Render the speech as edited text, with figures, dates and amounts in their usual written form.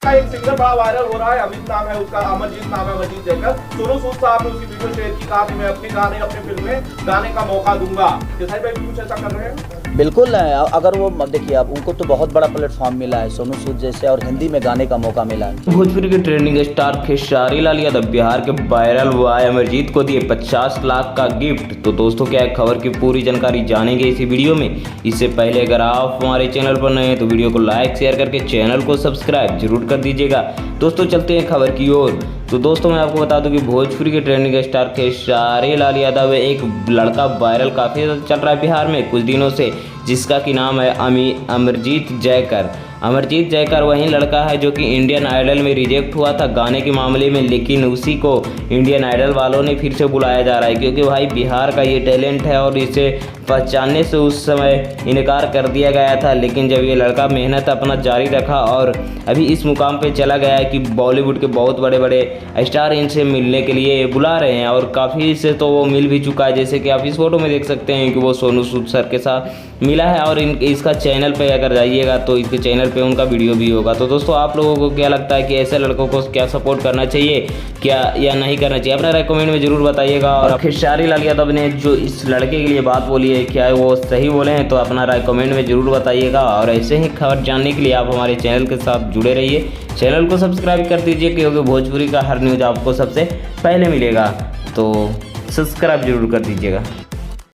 का एक सिंगर बड़ा वायरल हो रहा है, अमित नाम है उसका, अमरजीत नाम है, अमरजीत जयकर। सोनू सूद साहब ने उसकी वीडियो शेयर की, कहा कि मैं अपने गाने अपने फिल्म में गाने का मौका दूंगा। खेसारी भाई भी कुछ ऐसा कर रहे हैं? बिल्कुल है। अगर वो देखिए, अब उनको तो बहुत बड़ा प्लेटफॉर्म मिला है सोनू सूद जैसे, और हिंदी में गाने का मौका मिला है। भोजपुरी के ट्रेंडिंग स्टार खेसारी लाल यादव बिहार के वायरल हुआ है अमरजीत को दिए 50 लाख का गिफ्ट। तो दोस्तों क्या है, खबर की पूरी जानकारी जानेंगे इसी वीडियो में। इससे पहले अगर आप हमारे चैनल पर नए हैं तो वीडियो को लाइक शेयर करके चैनल को सब्सक्राइब जरूर कर दीजिएगा। दोस्तों चलते हैं खबर की ओर। तो दोस्तों मैं आपको बता दूं कि भोजपुरी के ट्रेंडिंग स्टार खेसारी लाल यादव एक लड़का वायरल काफ़ी ज़्यादा चल रहा है बिहार में कुछ दिनों से, जिसका की नाम है अमरजीत जयकर। अमरजीत जयकर वही लड़का है जो कि इंडियन आइडल में रिजेक्ट हुआ था गाने के मामले में, लेकिन उसी को इंडियन आइडल वालों ने फिर से बुलाया जा रहा है, क्योंकि भाई बिहार का ये टैलेंट है और इसे पहचानने से उस समय इनकार कर दिया गया था। लेकिन जब ये लड़का मेहनत अपना जारी रखा और अभी इस मुकाम पे चला गया है कि बॉलीवुड के बहुत बड़े बड़े स्टार इनसे मिलने के लिए बुला रहे हैं, और काफ़ी से तो वो मिल भी चुका है। जैसे कि आप इस फोटो में देख सकते हैं कि वो सोनू सूद सर के साथ मिला है, और इसका चैनल पे अगर जाइएगा तो इसके चैनल पे उनका वीडियो भी होगा। तो दोस्तों आप लोगों को क्या लगता है कि ऐसे लड़कों को क्या सपोर्ट करना चाहिए क्या या नहीं करना चाहिए, अपना राय कमेंट में जरूर बताइएगा। और खेसारी लाल यादव ने जो इस लड़के के लिए बात बोली है, क्या वो सही बोले हैं, तो अपना राय कमेंट में जरूर बताइएगा। और ऐसे ही खबर जानने के लिए आप हमारे चैनल के साथ जुड़े रहिए, चैनल को सब्सक्राइब कर दीजिए, क्योंकि भोजपुरी का हर न्यूज़ आपको सबसे पहले मिलेगा। तो सब्सक्राइब जरूर कर दीजिएगा।